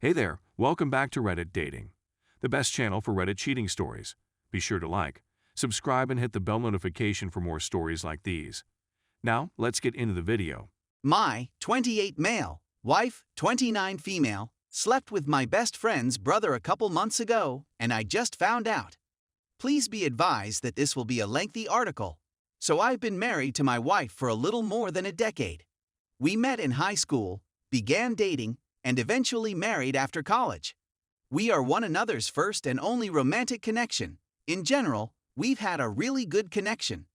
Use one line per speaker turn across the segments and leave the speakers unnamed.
Hey there, welcome back to Reddit Dating, the best channel for Reddit cheating stories. Be sure to like, subscribe, and hit the bell notification for more stories like these. Now, let's get into the video.
My 28 male, wife 29 female, slept with my best friend's brother a couple months ago, and I just found out. Please be advised that this will be a lengthy article. So I've been married to my wife for a little more than a decade. We met in high school, began dating, and eventually married after college. We are one another's first and only romantic connection. In general, we've had a really good connection.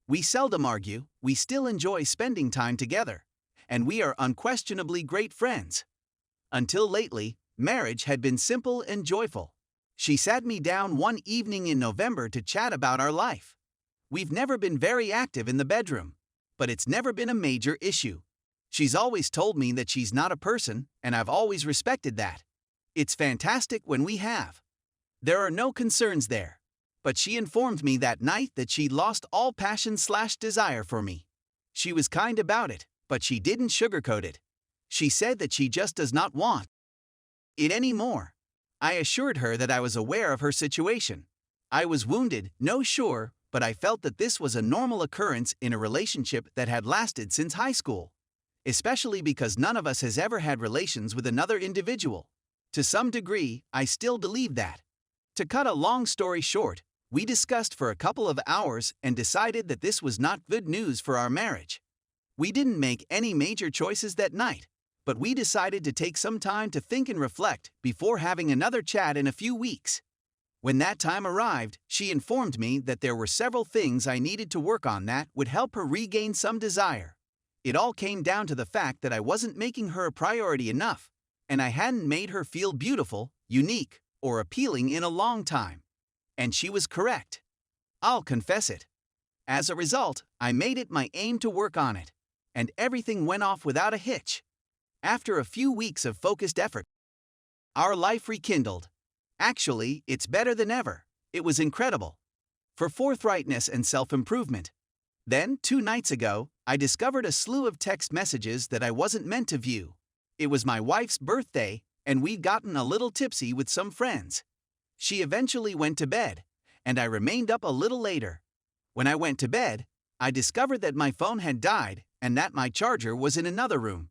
We seldom argue, we still enjoy spending time together, and we are unquestionably great friends. Until lately, marriage had been simple and joyful. She sat me down one evening in November to chat about our life. We've never been very active in the bedroom, but it's never been a major issue. She's always told me that she's not a person, and I've always respected that. It's fantastic when we have. There are no concerns there. But she informed me that night that she'd lost all passion/desire for me. She was kind about it, but she didn't sugarcoat it. She said that she just does not want it anymore. I assured her that I was aware of her situation. I was wounded, no sure, but I felt that this was a normal occurrence in a relationship that had lasted since high school. Especially because none of us has ever had relations with another individual. To some degree, I still believe that. To cut a long story short, we discussed for a couple of hours and decided that this was not good news for our marriage. We didn't make any major choices that night, but we decided to take some time to think and reflect before having another chat in a few weeks. When that time arrived, she informed me that there were several things I needed to work on that would help her regain some desire. It all came down to the fact that I wasn't making her a priority enough, and I hadn't made her feel beautiful, unique, or appealing in a long time. And she was correct. I'll confess it. As a result, I made it my aim to work on it, and everything went off without a hitch. After a few weeks of focused effort, our life rekindled. Actually, it's better than ever. It was incredible. For forthrightness and self-improvement. Then, 2 nights ago, I discovered a slew of text messages that I wasn't meant to view. It was my wife's birthday, and we'd gotten a little tipsy with some friends. She eventually went to bed, and I remained up a little later. When I went to bed, I discovered that my phone had died and that my charger was in another room.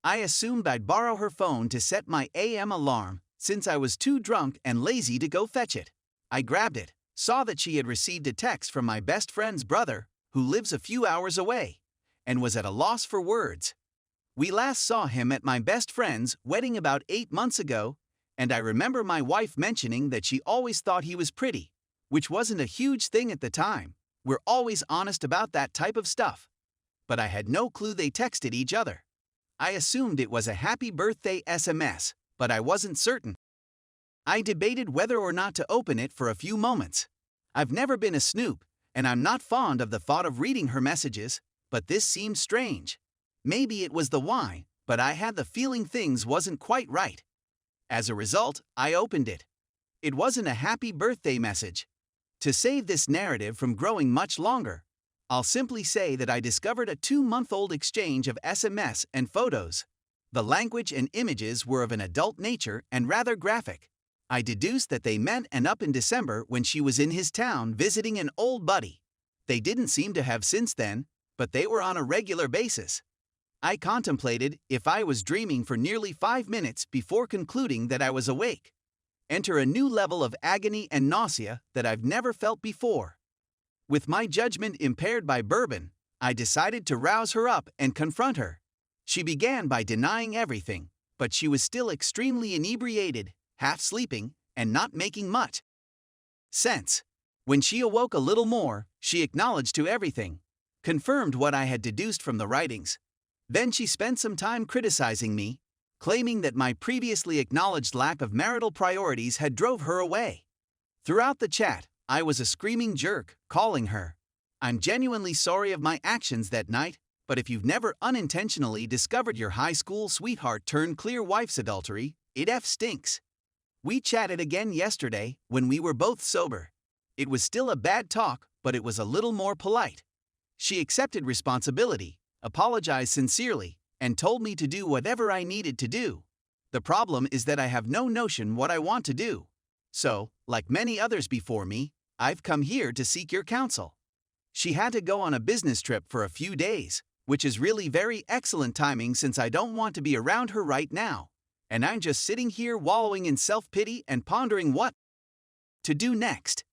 I assumed I'd borrow her phone to set my AM alarm, since I was too drunk and lazy to go fetch it. I grabbed it, saw that she had received a text from my best friend's brother, who lives a few hours away, and was at a loss for words. We last saw him at my best friend's wedding about 8 months ago, and I remember my wife mentioning that she always thought he was pretty, which wasn't a huge thing at the time. We're always honest about that type of stuff. But I had no clue they texted each other. I assumed it was a happy birthday SMS, but I wasn't certain. I debated whether or not to open it for a few moments. I've never been a snoop, and I'm not fond of the thought of reading her messages, but this seemed strange. Maybe it was the wine, but I had the feeling things wasn't quite right. As a result, I opened it. It wasn't a happy birthday message. To save this narrative from growing much longer, I'll simply say that I discovered a 2-month-old exchange of SMS and photos. The language and images were of an adult nature and rather graphic. I deduced that they met and up in December when she was in his town visiting an old buddy. They didn't seem to have since then, but they were on a regular basis. I contemplated if I was dreaming for nearly 5 minutes before concluding that I was awake. Enter a new level of agony and nausea that I've never felt before. With my judgment impaired by bourbon, I decided to rouse her up and confront her. She began by denying everything, but she was still extremely inebriated, half sleeping, and not making much sense. When she awoke a little more, she acknowledged to everything, confirmed what I had deduced from the writings. Then she spent some time criticizing me, claiming that my previously acknowledged lack of marital priorities had drove her away. Throughout the chat, I was a screaming jerk, calling her. I'm genuinely sorry of my actions that night, but if you've never unintentionally discovered your high school sweetheart turned clear wife's adultery, it stinks. We chatted again yesterday when we were both sober. It was still a bad talk, but it was a little more polite. She accepted responsibility, apologized sincerely, and told me to do whatever I needed to do. The problem is that I have no notion what I want to do. So, like many others before me, I've come here to seek your counsel. She had to go on a business trip for a few days, which is really very excellent timing since I don't want to be around her right now, and I'm just sitting here wallowing in self-pity and pondering what to do next.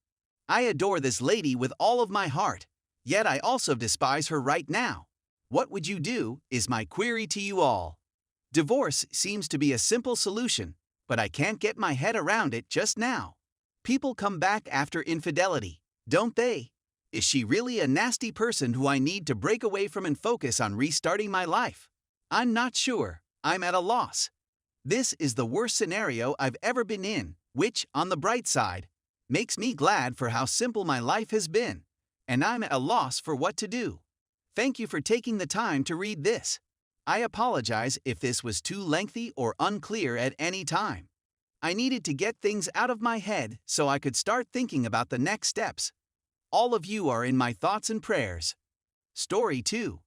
I adore this lady with all of my heart, yet I also despise her right now. What would you do, is my query to you all. Divorce seems to be a simple solution, but I can't get my head around it just now. People come back after infidelity, don't they? Is she really a nasty person who I need to break away from and focus on restarting my life? I'm not sure. I'm at a loss. This is the worst scenario I've ever been in, which, on the bright side, makes me glad for how simple my life has been, and I'm at a loss for what to do. Thank you for taking the time to read this. I apologize if this was too lengthy or unclear at any time. I needed to get things out of my head so I could start thinking about the next steps. All of you are in my thoughts and prayers. Story 2.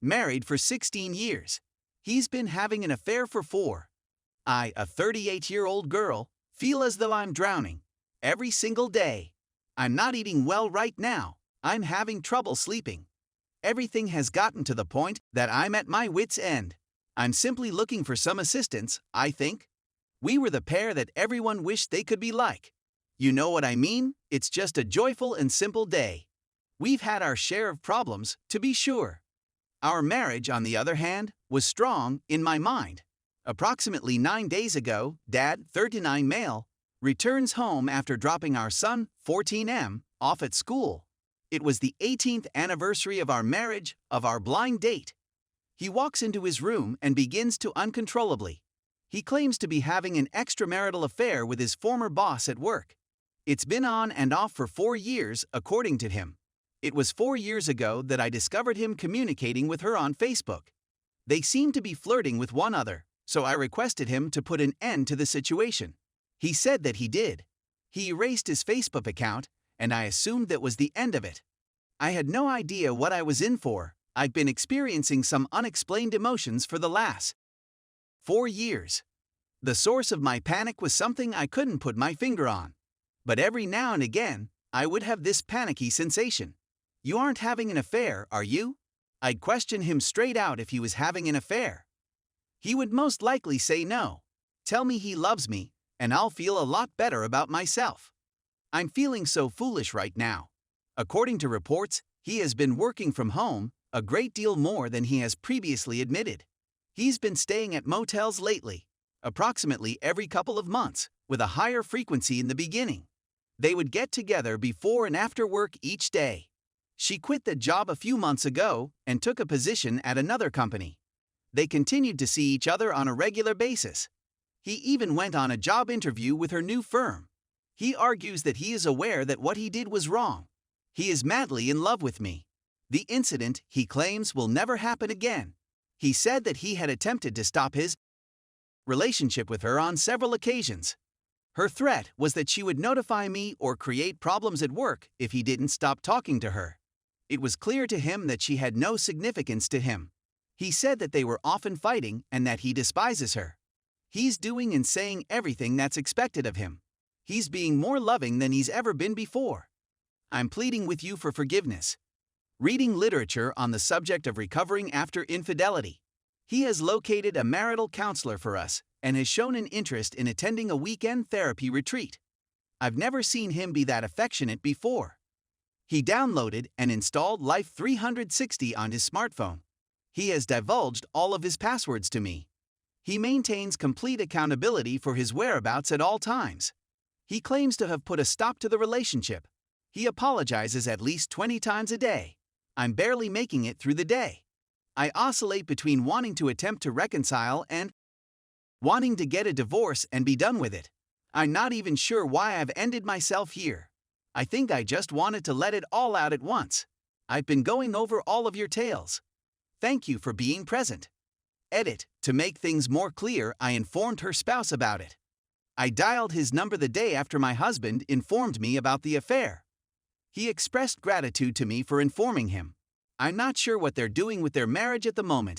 Married for 16 years. He's been having an affair for 4. I, a 38-year-old girl, feel as though I'm drowning every single day. I'm not eating well right now. I'm having trouble sleeping. Everything has gotten to the point that I'm at my wit's end. I'm simply looking for some assistance, I think. We were the pair that everyone wished they could be like. You know what I mean? It's just a joyful and simple day. We've had our share of problems, to be sure. Our marriage, on the other hand, was strong in my mind. Approximately 9 days ago, Dad, 39 male, returns home after dropping our son, 14M, off at school. It was the 18th anniversary of our marriage, of our blind date. He walks into his room and begins to uncontrollably. He claims to be having an extramarital affair with his former boss at work. It's been on and off for 4 years, according to him. It was 4 years ago that I discovered him communicating with her on Facebook. They seemed to be flirting with one another, so I requested him to put an end to the situation. He said that he did. He erased his Facebook account, and I assumed that was the end of it. I had no idea what I was in for. I've been experiencing some unexplained emotions for the last 4 years. The source of my panic was something I couldn't put my finger on. But every now and again, I would have this panicky sensation. You aren't having an affair, are you? I'd question him straight out if he was having an affair. He would most likely say no. Tell me he loves me, and I'll feel a lot better about myself. I'm feeling so foolish right now. According to reports, he has been working from home a great deal more than he has previously admitted. He's been staying at motels lately, approximately every couple of months, with a higher frequency in the beginning. They would get together before and after work each day. She quit the job a few months ago and took a position at another company. They continued to see each other on a regular basis. He even went on a job interview with her new firm. He argues that he is aware that what he did was wrong. He is madly in love with me. The incident, he claims, will never happen again. He said that he had attempted to stop his relationship with her on several occasions. Her threat was that she would notify me or create problems at work if he didn't stop talking to her. It was clear to him that she had no significance to him. He said that they were often fighting and that he despises her. He's doing and saying everything that's expected of him. He's being more loving than he's ever been before. I'm pleading with you for forgiveness. Reading literature on the subject of recovering after infidelity. He has located a marital counselor for us and has shown an interest in attending a weekend therapy retreat. I've never seen him be that affectionate before. He downloaded and installed Life 360 on his smartphone. He has divulged all of his passwords to me. He maintains complete accountability for his whereabouts at all times. He claims to have put a stop to the relationship. He apologizes at least 20 times a day. I'm barely making it through the day. I oscillate between wanting to attempt to reconcile and wanting to get a divorce and be done with it. I'm not even sure why I've ended myself here. I think I just wanted to let it all out at once. I've been going over all of your tales. Thank you for being present. Edit. To make things more clear, I informed her spouse about it. I dialed his number the day after my husband informed me about the affair. He expressed gratitude to me for informing him. I'm not sure what they're doing with their marriage at the moment,